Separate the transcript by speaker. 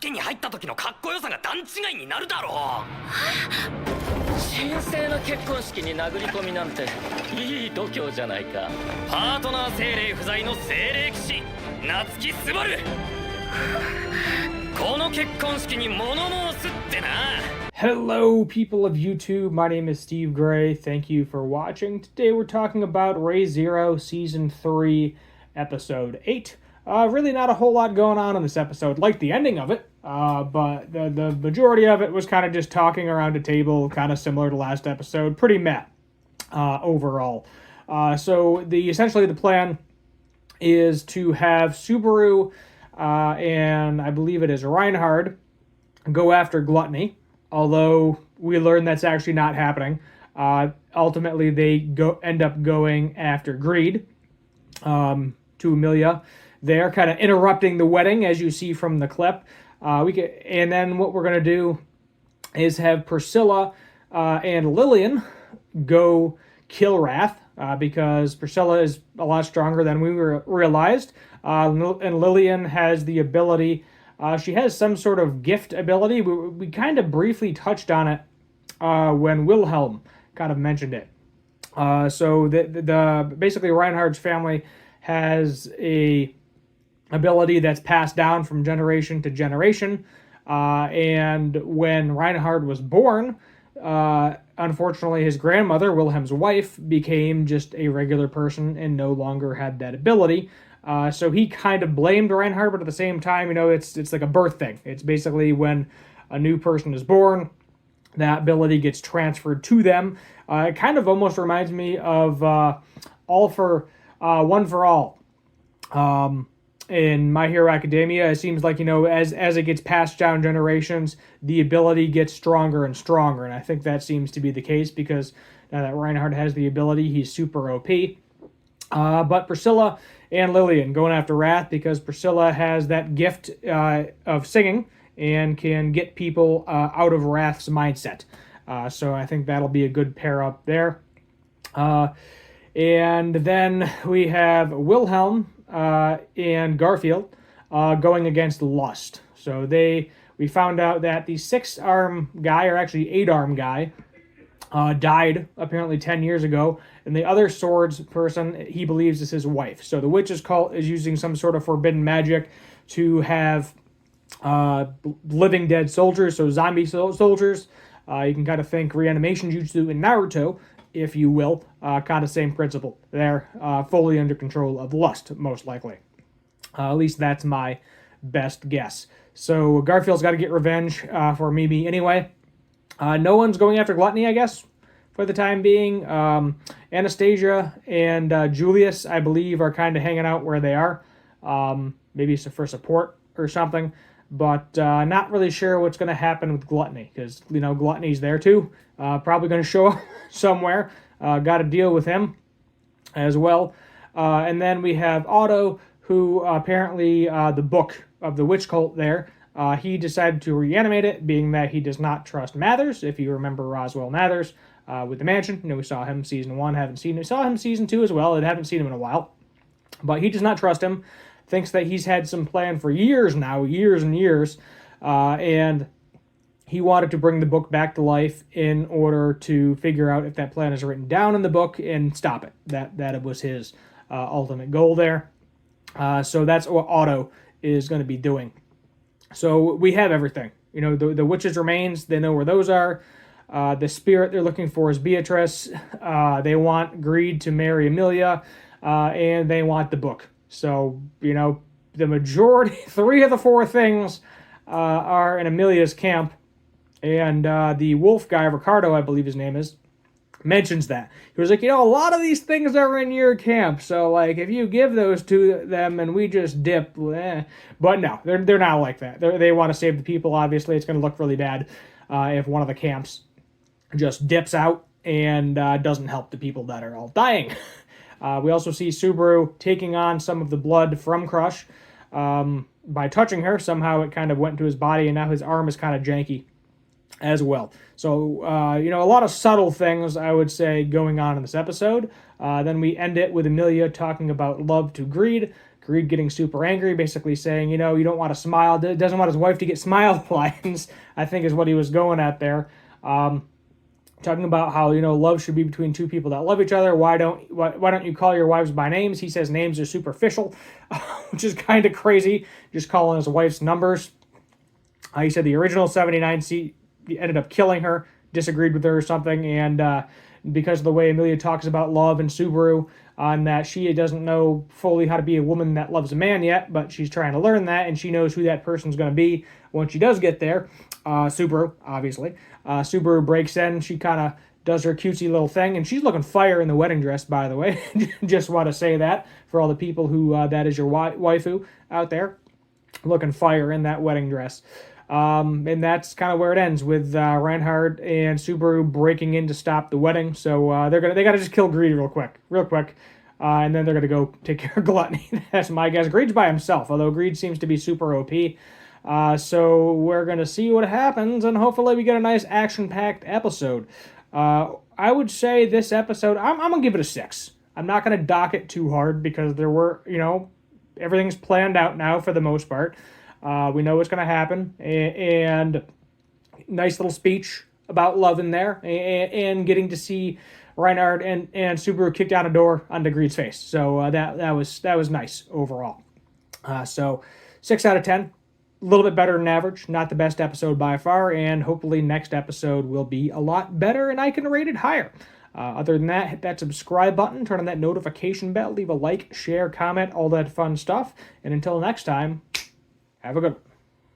Speaker 1: 助けに入った時のかっこよさが段違いになるだろう。
Speaker 2: 神聖な結婚式に殴り込みなんていい度胸じゃないか。
Speaker 1: パートナー精霊不在の精霊騎士夏木すばる。この結婚式に物申すってな。
Speaker 3: Hello, people of YouTube. My name is Steve Gray. Thank you for watching. Today we're talking about Re:Zero Season 3, Episode 8. Really not a whole lot going on in this episode, like the ending of it, but the majority of it was kind of just talking around a table, kind of similar to last episode. Pretty meh overall. So essentially the plan is to have Subaru and I believe it is Reinhard go after Gluttony. Although we learn that's actually not happening. Ultimately, they end up going after Greed to Emilia. They're kind of interrupting the wedding, as you see from the clip. And then what we're going to do is have Priscilla and Lillian go kill Wrath, because Priscilla is a lot stronger than we realized. And Lillian has the ability... she has some sort of gift ability. We kind of briefly touched on it when Wilhelm kind of mentioned it. So basically Reinhard's family has a ability that's passed down from generation to generation. And when Reinhard was born, unfortunately his grandmother, Wilhelm's wife, became just a regular person and no longer had that ability. So he kind of blamed Reinhard, but at the same time, it's like a birth thing. It's basically when a new person is born, that ability gets transferred to them. It kind of almost reminds me of One for All. In My Hero Academia, it seems like, as it gets passed down generations, the ability gets stronger and stronger. And I think that seems to be the case because now that Reinhard has the ability, he's super OP. But Priscilla and Lillian going after Wrath because Priscilla has that gift of singing and can get people out of Wrath's mindset. So I think that'll be a good pair up there. And then we have Wilhelm and Garfield going against Lust. So we found out that the 6-arm guy, or actually 8-arm guy, died apparently 10 years ago, and the other swords person he believes is his wife. So the witch's cult is using some sort of forbidden magic to have living dead soldiers, so zombie soldiers. You can kind of think reanimation jutsu in Naruto, if you will. Kind of same principle. They're fully under control of Lust, most likely. At least that's my best guess. So Garfield's got to get revenge for Mimi anyway. No one's going after Gluttony, I guess, for the time being. Anastasia and Julius, I believe, are kind of hanging out where they are. Maybe for support or something. But not really sure what's going to happen with Gluttony, because, Gluttony's there too. Probably going to show up somewhere. Got to deal with him as well. And then we have Otto, who apparently the book of the witch cult there, he decided to reanimate it, being that he does not trust Mathers. If you remember Roswell Mathers with the mansion, we saw him season 1, haven't seen him. We saw him season 2 as well, and haven't seen him in a while. But he does not trust him, thinks that he's had some plan for years now, years and years, and he wanted to bring the book back to life in order to figure out if that plan is written down in the book and stop it. That was his ultimate goal there. So that's what Otto is going to be doing. So we have everything. The witch's remains, they know where those are. The spirit they're looking for is Beatrice. They want Greed to marry Emilia. And they want the book. So, the majority, 3 of the 4 things are in Emilia's camp. And the wolf guy, Ricardo, I believe his name is, mentions that. He was like, a lot of these things are in your camp, so, if you give those to them and we just dip, But no, they're not like that. They want to save the people, obviously. It's going to look really bad if one of the camps just dips out and doesn't help the people that are all dying. We also see Subaru taking on some of the blood from Crush. By touching her, somehow it kind of went into his body, and now his arm is kind of janky as well. So, a lot of subtle things, I would say, going on in this episode. Then we end it with Emilia talking about love to Greed. Greed getting super angry, basically saying, you know, you don't want to smile, doesn't want his wife to get smile lines, I think is what he was going at there. Talking about how, you know, love should be between two people that love each other. Why don't you call your wives by names? He says names are superficial, which is kind of crazy, just calling his wife's numbers. He said the original 79 seat ended up killing her, disagreed with her or something, and because of the way Emilia talks about love and Subaru, on that she doesn't know fully how to be a woman that loves a man yet, but she's trying to learn that, and she knows who that person's going to be when she does get there. Subaru, obviously. Subaru breaks in. She kind of does her cutesy little thing, and she's looking fire in the wedding dress, by the way. Just want to say that for all the people who that is your waifu out there, looking fire in that wedding dress. And that's kind of where it ends, with Reinhard and Subaru breaking in to stop the wedding. So they got to just kill Greed real quick, and then they're gonna go take care of Gluttony. That's my guess. Greed's by himself, although Greed seems to be super OP. So we're gonna see what happens, and hopefully we get a nice action-packed episode. I would say this episode, I'm gonna give it a 6. I'm not gonna dock it too hard because there were, you know, everything's planned out now for the most part. We know what's going to happen, and nice little speech about love in there, and getting to see Reinhard and Subaru kick down a door onto Greed's face. So that was nice overall. So 6 out of 10, a little bit better than average. Not the best episode by far, and hopefully next episode will be a lot better, and I can rate it higher. Other than that, hit that subscribe button, turn on that notification bell, leave a like, share, comment, all that fun stuff. And until next time, have a good one.